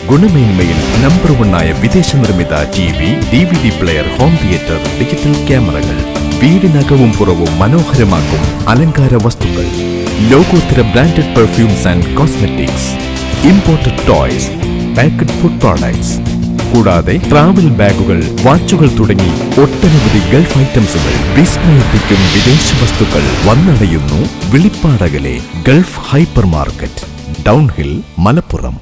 ഗുണമേന്മയിൽ number 1 വിദേശ നിർമ്മിത TV, DVD player, home theatre, digital ക്യാമറകൾ, വീടിനകവും പുറവും മനോഹരമാക്കും അലങ്കാര വസ്തുക്കൾ, ലോകോത്തര branded perfumes and cosmetics, imported toys, packed food products, കൂടാതെ ട്രാവൽ ബാഗുകൾ, വാച്ചുകൾ തുടങ്ങി ഒട്ടനവധി ഗൾഫ് ഐറ്റംസുകൾ, വിസ്മയിപ്പിക്കും വിദേശ വസ്തുക്കൾ വന്നടയുന്നു വിളിപ്പാടകലെ Gulf hyper market, Downhill, Malappuram.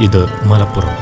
ഇത് മലപ്പുറം.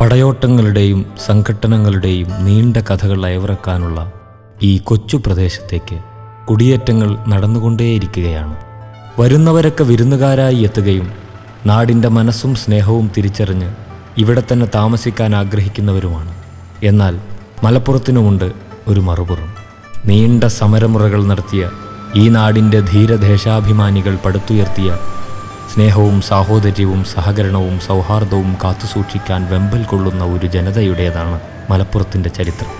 പടയോട്ടങ്ങളുടെയും സംഘട്ടനങ്ങളുടെയും നീണ്ട കഥകൾ അയവിറക്കാനുള്ള ഈ കൊച്ചു പ്രദേശത്തേക്ക് കുടിയേറ്റങ്ങൾ നടന്നുകൊണ്ടേയിരിക്കുകയാണ്. വരുന്നവരൊക്കെ വിരുന്നുകാരായി എത്തുകയും നാടിൻ്റെ മനസ്സും സ്നേഹവും തിരിച്ചറിഞ്ഞ് ഇവിടെ തന്നെ താമസിക്കാൻ ആഗ്രഹിക്കുന്നവരുമാണ്. എന്നാൽ മലപ്പുറത്തിനുമുണ്ട് ഒരു മറുപുറം. നീണ്ട സമരമുറകൾ നടത്തിയ ഈ നാടിൻ്റെ ധീരദേശാഭിമാനികൾ പടുത്തുയർത്തിയ സ്നേഹവും സാഹോദര്യവും സഹകരണവും സൗഹാർദ്ദവും കാത്തുസൂക്ഷിക്കാൻ വെമ്പൽ കൊള്ളുന്ന ഒരു ജനതയുടേതാണ് മലപ്പുറത്തിൻ്റെ ചരിത്രം.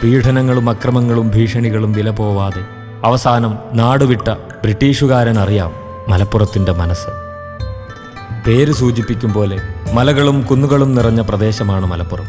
പീഡനങ്ങളും അക്രമങ്ങളും ഭീഷണികളും വില പോവാതെ അവസാനം നാടുവിട്ട ബ്രിട്ടീഷുകാരനറിയാം മലപ്പുറത്തിൻ്റെ മനസ്സ്. പേര് സൂചിപ്പിക്കും പോലെ മലകളും കുന്നുകളും നിറഞ്ഞ പ്രദേശമാണ് മലപ്പുറം.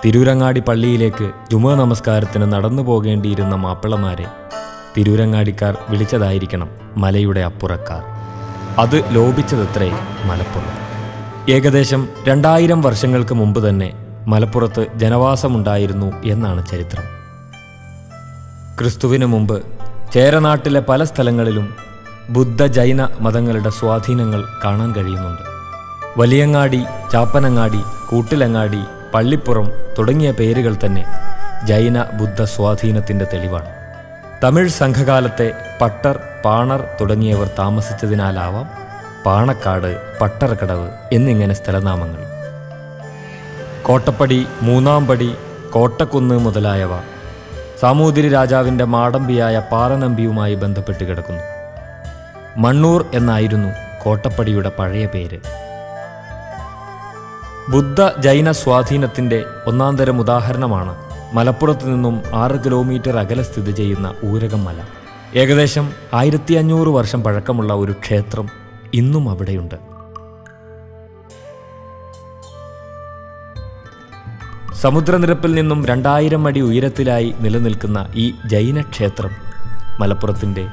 തിരൂരങ്ങാടി പള്ളിയിലേക്ക് ജുമുഅ നമസ്കാരത്തിന് നടന്നു പോകേണ്ടിയിരുന്ന മാപ്പിളമാരെ തിരൂരങ്ങാടിക്കാർ വിളിച്ചതായിരിക്കണം മലയുടെ അപ്പുറക്കാർ. അത് ലോപിച്ചതത്രേ മലപ്പുറം. ഏകദേശം 2000 വർഷങ്ങൾക്ക് മുമ്പ് തന്നെ മലപ്പുറത്ത് ജനവാസമുണ്ടായിരുന്നു എന്നാണ് ചരിത്രം. ക്രിസ്തുവിന് മുമ്പ് ചേരനാട്ടിലെ പല സ്ഥലങ്ങളിലും ബുദ്ധ ജൈന മതങ്ങളുടെ സ്വാധീനങ്ങൾ കാണാൻ കഴിയുന്നുണ്ട്. വലിയങ്ങാടി, ചാപ്പനങ്ങാടി, കൂട്ടിലങ്ങാടി, പള്ളിപ്പുറം തുടങ്ങിയ പേരുകൾ തന്നെ ജൈന ബുദ്ധ സ്വാധീനത്തിൻ്റെ തെളിവാണ്. തമിഴ് സംഘകാലത്തെ പട്ടർ, പാണർ തുടങ്ങിയവർ താമസിച്ചതിനാലാവാം പാണക്കാട്, പട്ടർകടവ് എന്നിങ്ങനെ സ്ഥലനാമങ്ങൾ. കോട്ടപ്പടി, മൂന്നാംപടി, കോട്ടക്കുന്ന് മുതലായവ സാമൂതിരി രാജാവിൻ്റെ മാടമ്പിയായ പാറനമ്പിയുമായി ബന്ധപ്പെട്ട് കിടക്കുന്നു. മണ്ണൂർ എന്നായിരുന്നു കോട്ടപ്പടിയുടെ പഴയ പേര്. ബുദ്ധ ജൈന സ്വാധീനത്തിൻ്റെ ഒന്നാന്തരം ഉദാഹരണമാണ് മലപ്പുറത്ത് നിന്നും 6 കിലോമീറ്റർ അകലെ സ്ഥിതി ചെയ്യുന്ന ഊരകം മല. ഏകദേശം 1500 വർഷം പഴക്കമുള്ള ഒരു ക്ഷേത്രം ഇന്നും അവിടെയുണ്ട്. സമുദ്രനിരപ്പിൽ നിന്നും 2000 അടി ഉയരത്തിലായി നിലനിൽക്കുന്ന ഈ ജൈന ക്ഷേത്രം മലപ്പുറത്തിൻ്റെ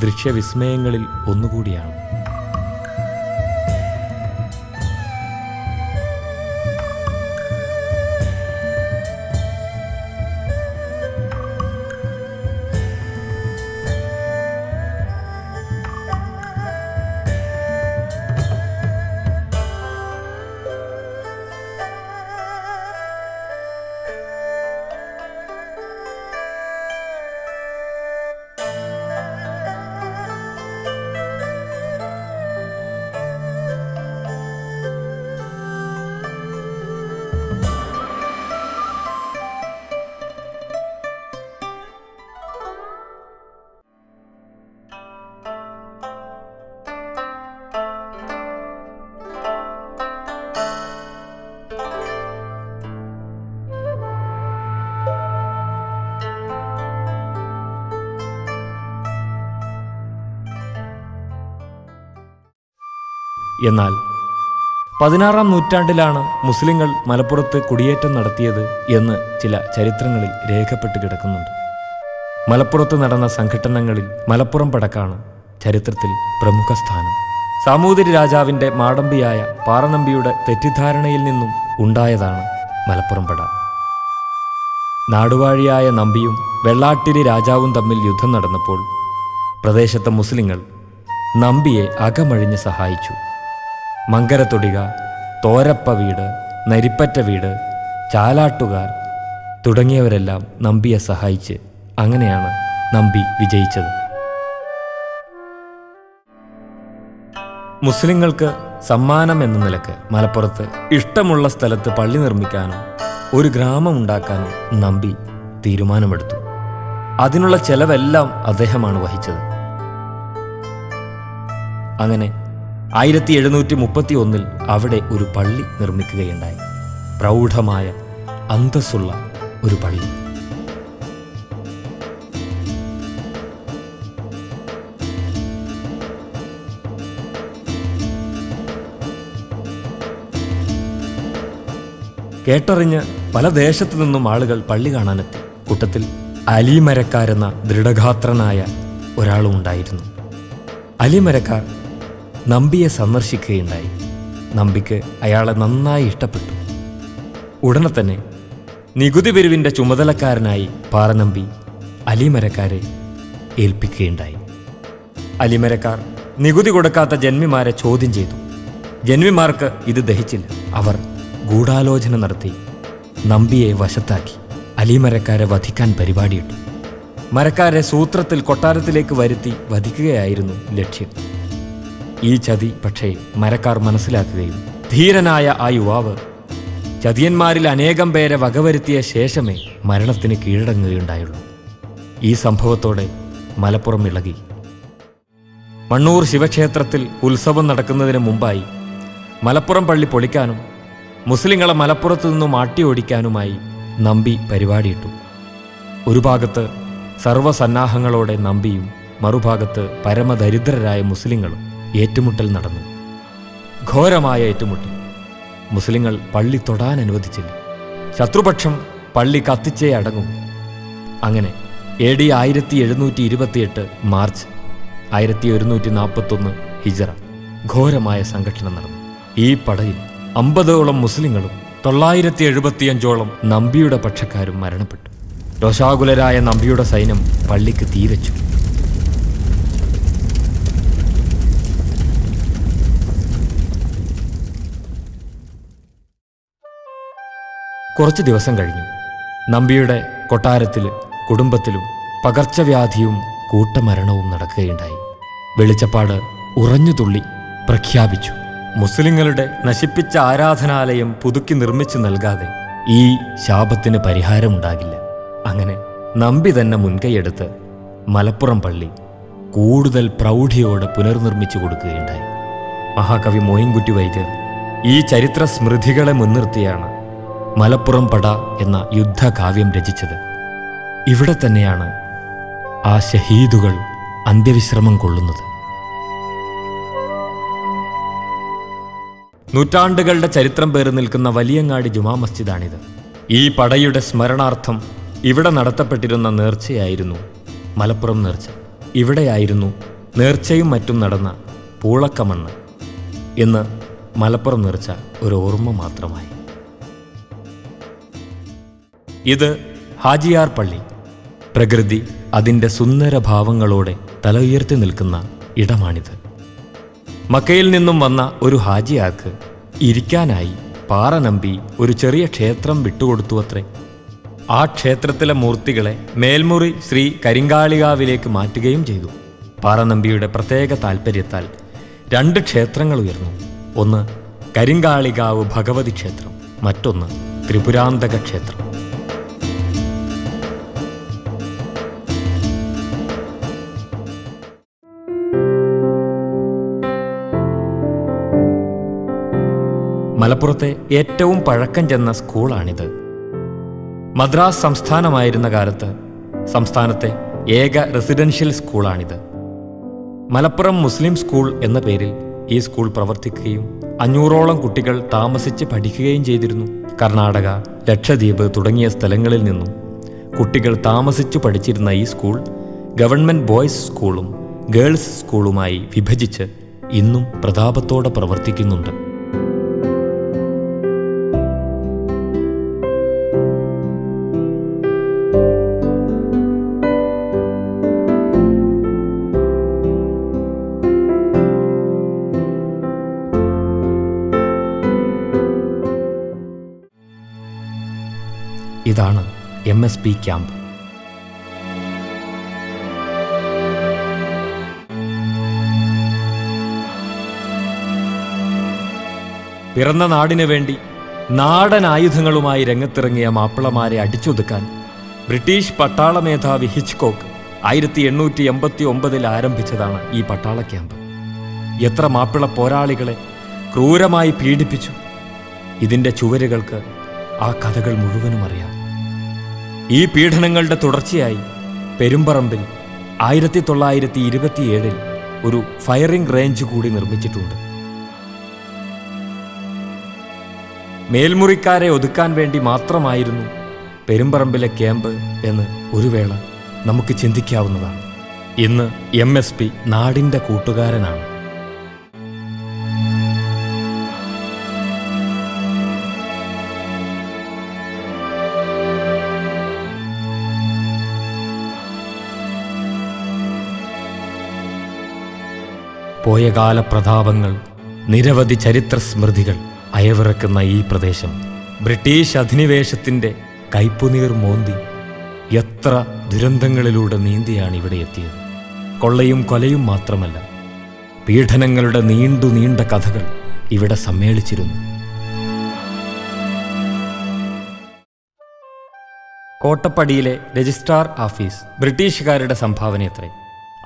ദൃശ്യവിസ്മയങ്ങളിൽ ഒന്നുകൂടിയാണ്. എന്നാൽ 16-ാം നൂറ്റാണ്ടിലാണ് മുസ്ലിങ്ങൾ മലപ്പുറത്ത് കുടിയേറ്റം നടത്തിയത് എന്ന് ചില ചരിത്രങ്ങളിൽ രേഖപ്പെട്ട് കിടക്കുന്നുണ്ട്. മലപ്പുറത്ത് നടന്ന സംഘട്ടനങ്ങളിൽ മലപ്പുറം പടക്കാണ് ചരിത്രത്തിൽ പ്രമുഖ സ്ഥാനം. സാമൂതിരി രാജാവിൻ്റെ മാടമ്പിയായ പാറനമ്പിയുടെ തെറ്റിദ്ധാരണയിൽ നിന്നും ഉണ്ടായതാണ് മലപ്പുറം പട. നാടുവാഴിയായ നമ്പിയും വെള്ളാട്ടിരി രാജാവും തമ്മിൽ യുദ്ധം നടന്നപ്പോൾ പ്രദേശത്തെ മുസ്ലിങ്ങൾ നമ്പിയെ അകമഴിഞ്ഞ് സഹായിച്ചു. മങ്കരത്തൊടിക, തോരപ്പ വീട്, നരിപ്പറ്റ വീട്, ചാലാട്ടുകാർ തുടങ്ങിയവരെല്ലാം നമ്പിയെ സഹായിച്ച് അങ്ങനെയാണ് നമ്പി വിജയിച്ചത്. മുസ്ലിങ്ങൾക്ക് സമ്മാനം എന്ന നിലക്ക് മലപ്പുറത്ത് ഇഷ്ടമുള്ള സ്ഥലത്ത് പള്ളി നിർമ്മിക്കാനും ഒരു ഗ്രാമം ഉണ്ടാക്കാനും നമ്പി തീരുമാനമെടുത്തു. അതിനുള്ള ചെലവെല്ലാം അദ്ദേഹമാണ് വഹിച്ചത്. അങ്ങനെ 1731 അവിടെ ഒരു പള്ളി നിർമ്മിക്കുകയുണ്ടായി. പ്രൗഢമായ അന്തസ്സുള്ള ഒരു പള്ളി. കേട്ടറിഞ്ഞ് പല ദേശത്തു നിന്നും ആളുകൾ പള്ളി കാണാനെത്തി. കൂട്ടത്തിൽ അലിമരക്കാരെന്ന ദൃഢഗാത്രനായ ഒരാളും ഉണ്ടായിരുന്നു. അലിമരക്കാർ നമ്പിയെ സന്ദർശിക്കുകയുണ്ടായി. നമ്പിക്ക് അയാളെ നന്നായി ഇഷ്ടപ്പെട്ടു. ഉടനെ തന്നെ നികുതി പിരിവിൻ്റെ ചുമതലക്കാരനായി പാറനമ്പി അലിമരക്കാരെ ഏൽപ്പിക്കുകയുണ്ടായി. അലിമരക്കാർ നികുതി കൊടുക്കാത്ത ജന്മിമാരെ ചോദ്യം ചെയ്തു. ജന്മിമാർക്ക് ഇത് ദഹിച്ചില്ല. അവർ ഗൂഢാലോചന നടത്തി നമ്പിയെ വശത്താക്കി അലിമരക്കാരെ വധിക്കാൻ പരിപാടിയിട്ടു. മരക്കാരെ സൂത്രത്തിൽ കൊട്ടാരത്തിലേക്ക് വരുത്തി വധിക്കുകയായിരുന്നു ലക്ഷ്യം. ഈ ചതി പക്ഷേ മരക്കാർ മനസ്സിലാക്കുകയും ധീരനായ ആ യുവാവ് ചതിയന്മാരിൽ അനേകം പേരെ വകവരുത്തിയ ശേഷമേ മരണത്തിന് കീഴടങ്ങുകയുണ്ടായുള്ളൂ. ഈ സംഭവത്തോടെ മലപ്പുറം ഇളകി. മണ്ണൂർ ശിവക്ഷേത്രത്തിൽ ഉത്സവം നടക്കുന്നതിന് മുമ്പായി മലപ്പുറം പള്ളി പൊളിക്കാനും മുസ്ലിങ്ങളെ മലപ്പുറത്തു നിന്നും ആട്ടിയോടിക്കാനുമായി നമ്പി പരിപാടിയിട്ടു. ഒരു ഭാഗത്ത് സർവ്വസന്നാഹങ്ങളോടെ നമ്പിയും മറുഭാഗത്ത് പരമദരിദ്രരായ മുസ്ലിങ്ങളും ഏറ്റുമുട്ടൽ നടന്നു. ഘോരമായ ഏറ്റുമുട്ടൽ. മുസ്ലിങ്ങൾ പള്ളി തൊടാൻ അനുവദിച്ചില്ല. ശത്രുപക്ഷം പള്ളി കത്തിച്ചേ അടങ്ങും. അങ്ങനെ AD 1728 മാർച്ച് 1141 ഹിജറ ഘോരമായ സംഘട്ടനം നടന്നു. ഈ പടയിൽ 50ഓളം മുസ്ലിങ്ങളും 975ഓളം നമ്പിയുടെ പക്ഷക്കാരും മരണപ്പെട്ടു. രോഷാകുലരായ നമ്പിയുടെ സൈന്യം പള്ളിക്ക് തീവച്ചു. കുറച്ച് ദിവസം കഴിഞ്ഞു. നമ്പിയുടെ കൊട്ടാരത്തിൽ കുടുംബത്തിലും പകർച്ചവ്യാധിയും കൂട്ടമരണവും നടക്കുകയുണ്ടായി. വെളിച്ചപ്പാട് ഉറഞ്ഞുതുള്ളി പ്രഖ്യാപിച്ചു, മുസ്ലിങ്ങളുടെ നശിപ്പിച്ച ആരാധനാലയം പുതുക്കി നിർമ്മിച്ചു നൽകാതെ ഈ ശാപത്തിന് പരിഹാരമുണ്ടാകില്ല. അങ്ങനെ നമ്പി തന്നെ മുൻകൈയെടുത്ത് മലപ്പുറം പള്ളി കൂടുതൽ പ്രൗഢിയോടെ പുനർനിർമ്മിച്ചു കൊടുക്കുകയുണ്ടായി. മഹാകവി മോയിൻകുട്ടി വൈദ്യർ ഈ ചരിത്ര സ്മൃതികളെ മുൻനിർത്തിയാണ് മലപ്പുറം പട എന്ന യുദ്ധകാവ്യം രചിച്ചത്. ഇവിടെ തന്നെയാണ് ആ ഷഹീദുകൾ അന്ത്യവിശ്രമം കൊള്ളുന്നത്. നൂറ്റാണ്ടുകളുടെ ചരിത്രം പേറി നിൽക്കുന്ന വലിയങ്ങാടി ജുമാ മസ്ജിദാണിത്. ഈ പടയുടെ സ്മരണാർത്ഥം ഇവിടെ നടത്തപ്പെട്ടിരുന്ന നേർച്ചയായിരുന്നു മലപ്പുറം നേർച്ച. ഇവിടെയായിരുന്നു നേർച്ചയും മറ്റും നടന്ന പൂളക്കമണ്ണ്. ഇന്ന് മലപ്പുറം നേർച്ച ഒരു ഓർമ്മ മാത്രമായി. ഇത് ഹാജിയാർ പള്ളി. പ്രകൃതി അതിൻ്റെ സുന്ദരഭാവങ്ങളോടെ തല ഉയർത്തി നിൽക്കുന്ന ഇടമാണിത്. മക്കയിൽ നിന്നും വന്ന ഒരു ഹാജിയാർക്ക് ഇരിക്കാനായി പാറനമ്പി ഒരു ചെറിയ ക്ഷേത്രം വിട്ടുകൊടുത്തുവത്രേ. ആ ക്ഷേത്രത്തിലെ മൂർത്തികളെ മേൽമുറി ശ്രീ കരിങ്കാളികാവിലേക്ക് മാറ്റുകയും ചെയ്തു. പാറനമ്പിയുടെ പ്രത്യേക താൽപ്പര്യത്താൽ 2 ക്ഷേത്രങ്ങൾ ഉയർന്നു. ഒന്ന് കരിങ്കാളികാവ് ഭഗവതി ക്ഷേത്രം, മറ്റൊന്ന് ത്രിപുരാന്തക ക്ഷേത്രം. മലപ്പുറത്തെ ഏറ്റവും പഴക്കം ചെന്ന സ്കൂളാണിത്. മദ്രാസ് സംസ്ഥാനമായിരുന്ന കാലത്ത് സംസ്ഥാനത്തെ ഏക റെസിഡൻഷ്യൽ സ്കൂളാണിത്. മലപ്പുറം മുസ്ലിം സ്കൂൾ എന്ന പേരിൽ ഈ സ്കൂൾ പ്രവർത്തിക്കുകയും 500ഓളം കുട്ടികൾ താമസിച്ച് പഠിക്കുകയും ചെയ്തിരുന്നു. കർണാടക, ലക്ഷദ്വീപ് തുടങ്ങിയ സ്ഥലങ്ങളിൽ നിന്നും കുട്ടികൾ താമസിച്ചു പഠിച്ചിരുന്ന ഈ സ്കൂൾ ഗവൺമെൻറ് ബോയ്സ് സ്കൂളും ഗേൾസ് സ്കൂളുമായി വിഭജിച്ച് ഇന്നും പ്രതാപത്തോടെ പ്രവർത്തിക്കുന്നുണ്ട്. ഇതാണ് MSP ക്യാമ്പ്. പിറന്ന നാടിനു വേണ്ടി നാടൻ ആയുധങ്ങളുമായി രംഗത്തിറങ്ങിയ മാപ്പിളമാരെ അടിച്ചൊതുക്കാൻ ബ്രിട്ടീഷ് പട്ടാള മേധാവി ഹിച്ച്കോക്ക് 1889 ആരംഭിച്ചതാണ് ഈ പട്ടാള ക്യാമ്പ്. എത്ര മാപ്പിള പോരാളികളെ ക്രൂരമായി പീഡിപ്പിച്ചു! ഇതിൻ്റെ ചുവരുകൾക്ക് ആ കഥകൾ മുഴുവനും അറിയാം. ഈ പീഡനങ്ങളുടെ തുടർച്ചയായി പെരുമ്പറമ്പിൽ 1927 ഒരു ഫയറിംഗ് റേഞ്ച് കൂടി നിർമ്മിച്ചിട്ടുണ്ട്. മേൽമുറിക്കാരെ ഒതുക്കാൻ വേണ്ടി മാത്രമായിരുന്നു പെരുമ്പറമ്പിലെ ക്യാമ്പ് എന്ന് ഒരു വേള നമുക്ക് ചിന്തിക്കാവുന്നതാണ്. ഇന്ന് MSP നാടിൻ്റെ കൂട്ടുകാരനാണ്. പോയകാല പ്രതാപങ്ങൾ, നിരവധി ചരിത്ര സ്മൃതികൾ അയവിറക്കുന്ന ഈ പ്രദേശം ബ്രിട്ടീഷ് അധിനിവേശത്തിൻ്റെ കയ്പുനീർ മോന്തി എത്ര ദുരന്തങ്ങളിലൂടെ നീന്തിയാണ് ഇവിടെ എത്തിയത്. കൊള്ളയും കൊലയും മാത്രമല്ല, പീഡനങ്ങളുടെ നീണ്ട കഥകൾ ഇവിടെ സമ്മേളിച്ചിരുന്നു. കോട്ടപ്പടിയിലെ രജിസ്ട്രാർ ഓഫീസ് ബ്രിട്ടീഷുകാരുടെ സംഭാവനയത്രേ.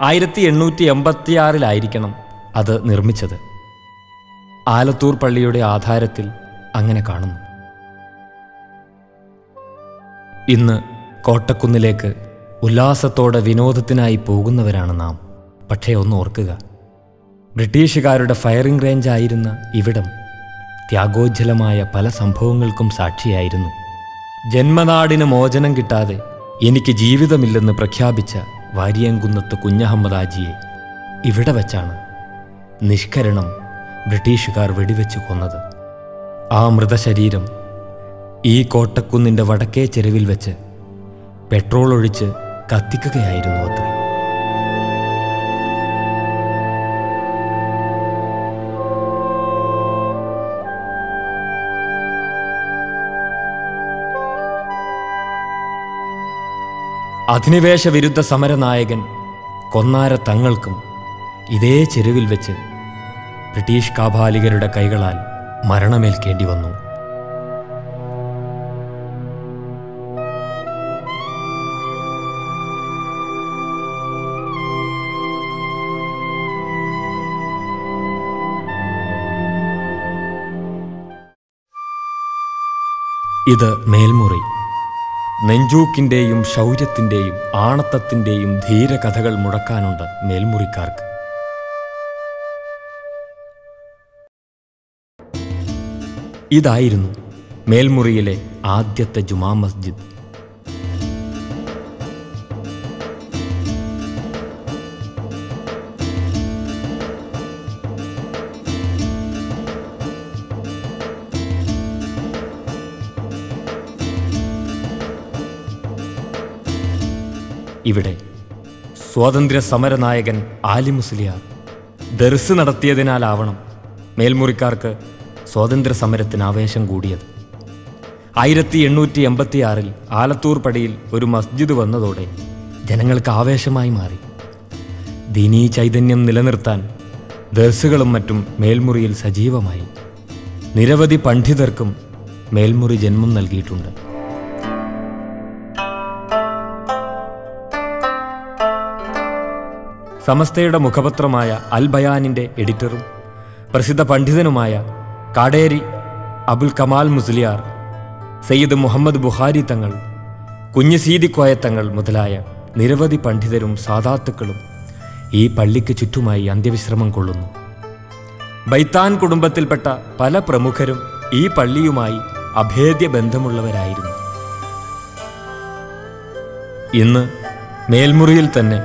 1886 അത് നിർമ്മിച്ചത്. ആലത്തൂർ പള്ളിയുടെ ആധാരത്തിൽ അങ്ങനെ കാണുന്നു. ഇന്ന് കോട്ടക്കുന്നിലേക്ക് ഉല്ലാസത്തോടെ വിനോദത്തിനായി പോകുന്നവരാണ് നാം. പക്ഷേ ഒന്ന് ഓർക്കുക, ബ്രിട്ടീഷുകാരുടെ ഫയറിംഗ് റേഞ്ചായിരുന്ന ഇവിടം ത്യാഗോജ്ജലമായ പല സംഭവങ്ങൾക്കും സാക്ഷിയായിരുന്നു. ജന്മനാടിന് മോചനം കിട്ടാതെ എനിക്ക് ജീവിതമില്ലെന്ന് പ്രഖ്യാപിച്ച വാരിയംകുന്നത്ത് കുഞ്ഞഹമ്മദാജിയെ ഇവിടെ വച്ചാണ് നിഷ്കരണം ബ്രിട്ടീഷുകാർ വെടിവെച്ച് കൊന്നത്. ആ മൃതശരീരം ഈ കോട്ടക്കുന്നിൻ്റെ വടക്കേ ചെരുവിൽ വെച്ച് പെട്രോൾ ഒഴിച്ച് കത്തിക്കുകയായിരുന്നു അത്രേ. അധിനിവേശ വിരുദ്ധ സമരനായകൻ കൊന്നാര തങ്ങൾക്കും ഇതേ ചെരുവിൽ വെച്ച് ബ്രിട്ടീഷ് കാപാലികരുടെ കൈകളാൽ മരണമേൽക്കേണ്ടി വന്നു. ഇത് മേൽമുറി. നെഞ്ചൂക്കിൻ്റെയും ശൗര്യത്തിൻ്റെയും ആണത്തത്തിൻ്റെയും ധീരകഥകൾ മുഴക്കാനുണ്ട് മേൽമുറിക്കാർക്ക്. ഇതായിരുന്നു മേൽമുറിയിലെ ആദ്യത്തെ ജുമാ മസ്ജിദ്. ഇവിടെ സ്വാതന്ത്ര്യ സമരനായകൻ ആലി മുസ്ലിയാർ ദർസ് നടത്തിയതിനാലാവണം മേൽമുറിക്കാർക്ക് സ്വാതന്ത്ര്യ സമരത്തിന് ആവേശം കൂടിയത്. 1886 ആലത്തൂർ പടിയിൽ ഒരു മസ്ജിദ് വന്നതോടെ ജനങ്ങൾക്ക് ആവേശമായി മാറി. ദീനീ ചൈതന്യം നിലനിർത്താൻ ദർസുകളും മറ്റും മേൽമുറിയിൽ സജീവമായി. നിരവധി പണ്ഡിതർക്കും മേൽമുറി ജന്മം നൽകിയിട്ടുണ്ട്. സമസ്തയുടെ മുഖപത്രമായ അൽ ബയാനിൻ്റെ എഡിറ്ററും പ്രസിദ്ധ പണ്ഡിതനുമായ കാടേരി അബുൽ കമാൽ മുസ്ലിയാർ, സയ്യിദ് മുഹമ്മദ് ബുഖാരി തങ്ങൾ, കുഞ്ഞിസീദി കോയത്തങ്ങൾ മുതലായ നിരവധി പണ്ഡിതരും സാദാത്തുക്കളും ഈ പള്ളിക്ക് ചുറ്റുമായി അന്ത്യവിശ്രമം കൊള്ളുന്നു. ബൈത്താൻ കുടുംബത്തിൽപ്പെട്ട പല പ്രമുഖരും ഈ പള്ളിയുമായി അഭേദ്യ ബന്ധമുള്ളവരായിരുന്നു. ഇന്ന് മേൽമുറിയിൽ തന്നെ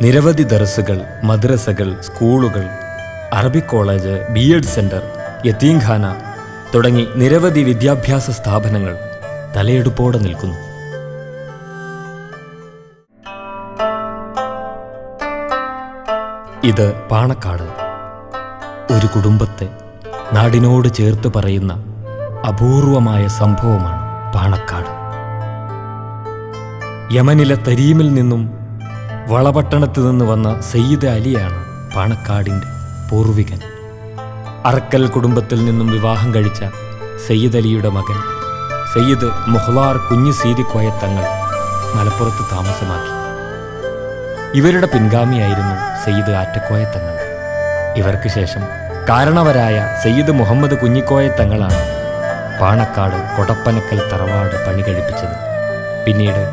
നിരവധി ദർസുകൾ, മദ്രസകൾ, സ്കൂളുകൾ, അറബിക് കോളേജ്, ബി.എഡ് സെന്റർ, യതീംഖാന തുടങ്ങി നിരവധി വിദ്യാഭ്യാസ സ്ഥാപനങ്ങൾ തലയെടുപ്പോടെ നിൽക്കുന്നു. ഇത് പാണക്കാട്, ഒരു കുടുംബത്തെ നാടിനോട് ചേർത്ത് പറയുന്ന അപൂർവമായ സംഭവമാണ് പാണക്കാട്. യമനിലെ തരീമിൽ നിന്നും വളപട്ടണത്ത് നിന്ന് വന്ന സയ്യിദ് അലിയാണ് പാണക്കാടിൻ്റെ പൂർവികൻ. അറക്കൽ കുടുംബത്തിൽ നിന്നും വിവാഹം കഴിച്ച സയ്യിദ് അലിയുടെ മകൻ സയ്യിദ് മുഹ്ലാർ കുഞ്ഞു സീതിക്കോയ തങ്ങൾ മലപ്പുറത്ത് താമസമാക്കി. ഇവരുടെ പിൻഗാമിയായിരുന്നു സയ്യിദ് ആറ്റക്കോയ തങ്ങൾ. ഇവർക്ക് ശേഷം കാരണവരായ സയ്യിദ് മുഹമ്മദ് കുഞ്ഞിക്കോയ തങ്ങളാണ് പാണക്കാട് കൊടപ്പനക്കൽ തറവാട് പണി കഴിപ്പിച്ചത്. പിന്നീട്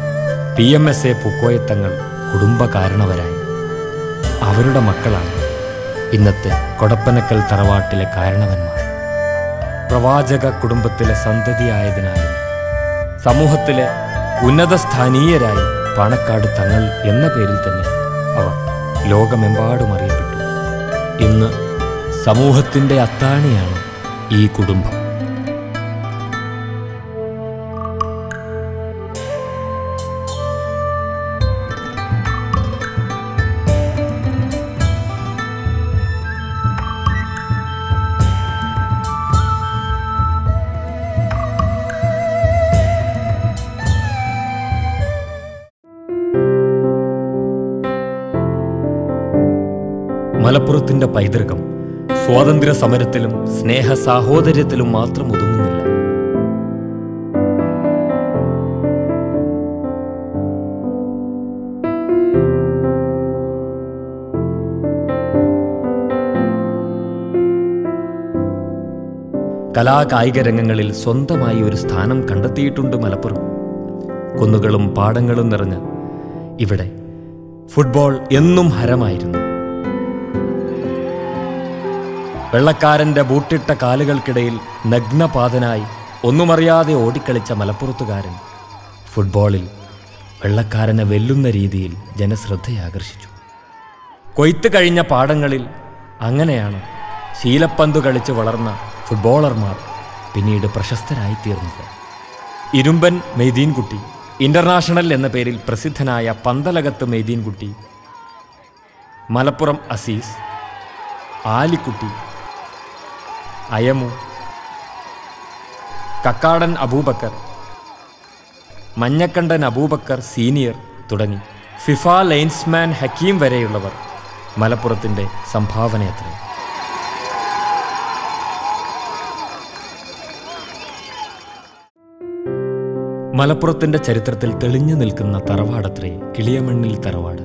PMSA പൂക്കോയത്തങ്ങൾ കുടുംബ കാരണവരായി. അവരുടെ മക്കളാണ് ഇന്നത്തെ കൊടപ്പനക്കൽ തറവാട്ടിലെ കാരണവന്മാർ. പ്രവാചക കുടുംബത്തിലെ സന്തതിയായതിനാലും സമൂഹത്തിലെ ഉന്നതസ്ഥാനീയരായി പാണക്കാട് തങ്ങൾ എന്ന പേരിൽ തന്നെ അവർ ലോകമെമ്പാടും അറിയപ്പെട്ടു. ഇന്ന് സമൂഹത്തിൻ്റെ അത്താണിയാണ് ഈ കുടുംബം. മലപ്പുറത്തിൻ്റെ പൈതൃകം സ്വാതന്ത്ര്യ സമരത്തിലും സ്നേഹ സാഹോദര്യത്തിലും മാത്രം ഒതുങ്ങുന്നില്ല. കലാകായിക രംഗങ്ങളിൽ സ്വന്തമായി ഒരു സ്ഥാനം കണ്ടെത്തിയിട്ടുണ്ട് മലപ്പുറം. കുന്നുകളും പാടങ്ങളും നിറഞ്ഞ ഇവിടെ ഫുട്ബോൾ എന്നും ഹരമായിരുന്നു. വെള്ളക്കാരൻ്റെ ബൂട്ടിട്ട കാലുകൾക്കിടയിൽ നഗ്നപാതനായി ഒന്നുമറിയാതെ ഓടിക്കളിച്ച മലപ്പുറത്തുകാരൻ ഫുട്ബോളിൽ വെള്ളക്കാരനെ വെല്ലുന്ന രീതിയിൽ ജനശ്രദ്ധയാകർഷിച്ചു. കൊയ്ത്ത് കഴിഞ്ഞ പാടങ്ങളിൽ അങ്ങനെയാണ് ശീലപ്പന്തു കളിച്ച് വളർന്ന ഫുട്ബോളർമാർ പിന്നീട് പ്രശസ്തരായിത്തീർന്നത്. ഇരുമ്പൻ മെയ്തീൻകുട്ടി, ഇന്റർനാഷണൽ എന്ന പേരിൽ പ്രസിദ്ധനായ പന്തലകത്ത് മെയ്തീൻകുട്ടി, മലപ്പുറം അസീസ്, ആലിക്കുട്ടി, അയമു, കക്കാടൻ അബൂബക്കർ, മഞ്ഞക്കണ്ടൻ അബൂബക്കർ സീനിയർ തുടങ്ങി ഫിഫ ലൈൻസ്മാൻ ഹക്കീം വരെയുള്ളവർ മലപ്പുറത്തിൻ്റെ സംഭാവനയത്രേ. മലപ്പുറത്തിൻ്റെ ചരിത്രത്തിൽ തെളിഞ്ഞു നിൽക്കുന്ന തറവാടത്രേ കിളിയമണ്ണിൽ തറവാട്.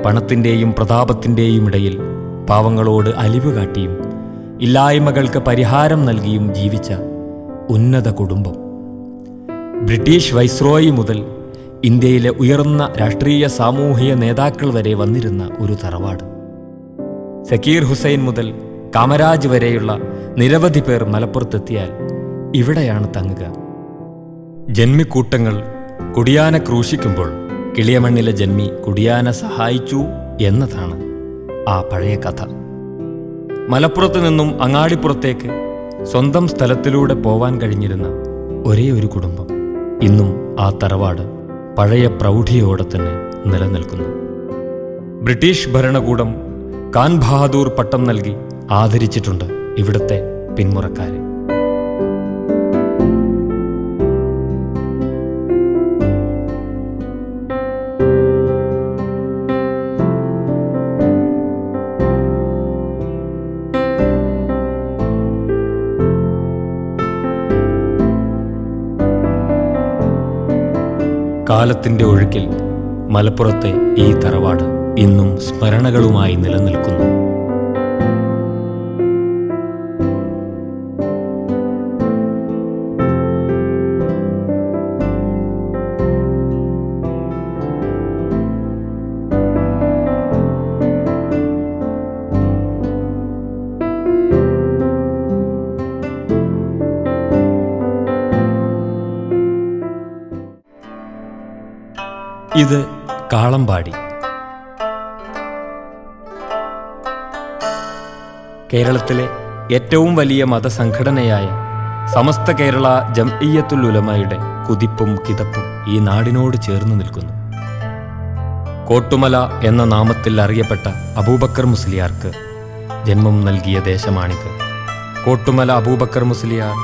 പണത്തിൻ്റെയും പ്രതാപത്തിൻ്റെയും ഇടയിൽ പാവങ്ങളോട് അലിവ് കാട്ടിയും ഇല്ലായ്മകൾക്ക് പരിഹാരം നൽകിയും ജീവിച്ച ഉന്നത കുടുംബം. ബ്രിട്ടീഷ് വൈസ്രോയി മുതൽ ഇന്ത്യയിലെ ഉയർന്ന രാഷ്ട്രീയ സാമൂഹിക നേതാക്കൾ വരെ വന്നിരുന്ന ഒരു തറവാട്. സക്കീർ ഹുസൈൻ മുതൽ കാമരാജ് വരെയുള്ള നിരവധി പേർ മലപ്പുറത്തെത്തിയാൽ ഇവിടെയാണ് തങ്ങുക. ജന്മിക്കൂട്ടങ്ങൾ കുടിയാന ക്രൂശിക്കുമ്പോൾ കിളിയമണ്ണിലെ ജന്മി കുടിയാന സഹായിച്ചു എന്നതാണ് ആ പഴയ കഥ. മലപ്പുറത്ത് നിന്നും അങ്ങാടിപ്പുറത്തേക്ക് സ്വന്തം സ്ഥലത്തിലൂടെ പോവാൻ കഴിഞ്ഞിരുന്ന ഒരേ ഒരു കുടുംബം. ഇന്നും ആ തറവാട് പഴയ പ്രൗഢിയോടെ തന്നെ നിലനിൽക്കുന്നു. ബ്രിട്ടീഷ് ഭരണകൂടം ഖാൻ ബഹാദൂർ പട്ടം നൽകി ആദരിച്ചിട്ടുണ്ട് ഇവിടുത്തെ പിന്മുറക്കാരെ. കാലത്തിൻ്റെ ഒഴുക്കിൽ മലപ്പുറത്തെ ഈ തറവാട് ഇന്നും സ്മരണകളുമായി നിലനിൽക്കുന്നു. ഇത് കാളമ്പാടി. കേരളത്തിലെ ഏറ്റവും വലിയ മതസംഘടനയായ സമസ്ത കേരള ജംഇയ്യത്തുൽ ഉലമയുടെ കുതിപ്പും കിതപ്പും ഈ നാടിനോട് ചേർന്ന് നിൽക്കുന്നു. കോട്ടുമല എന്ന നാമത്തിൽ അറിയപ്പെട്ട അബൂബക്കർ മുസ്ലിയാർക്ക് ജന്മം നൽകിയ ദേശമാണിത്. കോട്ടുമല അബൂബക്കർ മുസ്ലിയാർ,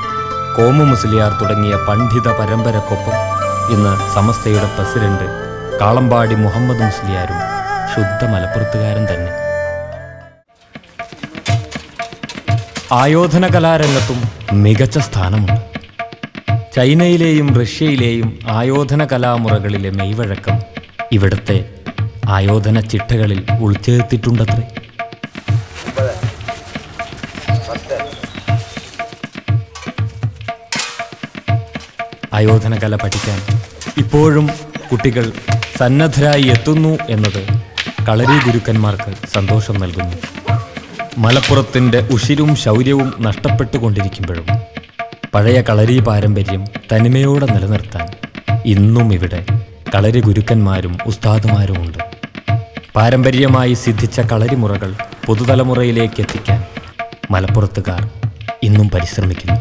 കോമു മുസ്ലിയാർ തുടങ്ങിയ പണ്ഡിത പരമ്പരക്കൊപ്പം ഇന്ന് സമസ്തയുടെ പ്രസിഡന്റ് കാളമ്പാടി മുഹമ്മദ് മുസ്ലിയാരും ശുദ്ധ മലപ്പുറത്തുകാരൻ തന്നെ. ആയോധന കലാരംഗത്തും മികച്ച സ്ഥാനമുണ്ട്. ചൈനയിലെയും റഷ്യയിലെയും ആയോധന കലാമുറകളിലെ മെയ്വഴക്കം ഇവിടുത്തെ ആയോധന ചിട്ടകളിൽ ഉൾച്ചേർത്തിട്ടുണ്ടത്രേ. ആയോധന കല പഠിക്കാൻ ഇപ്പോഴും കുട്ടികൾ സന്നദ്ധരായി എത്തുന്നു എന്നത് കളരി ഗുരുക്കന്മാർക്ക് സന്തോഷം നൽകുന്നു. മലപ്പുറത്തിൻ്റെ ഉഷിരും ശൗര്യവും നഷ്ടപ്പെട്ടുകൊണ്ടിരിക്കുമ്പോഴും പഴയ കളരി പാരമ്പര്യം തനിമയോടെ നിലനിർത്താൻ ഇന്നും ഇവിടെ കളരി ഗുരുക്കന്മാരും ഉസ്താദുമാരുമുണ്ട്. പാരമ്പര്യമായി സിദ്ധിച്ച കളരിമുറകൾ പുതുതലമുറയിലേക്ക് എത്തിക്കാൻ മലപ്പുറത്തുകാർ ഇന്നും പരിശ്രമിക്കുന്നു.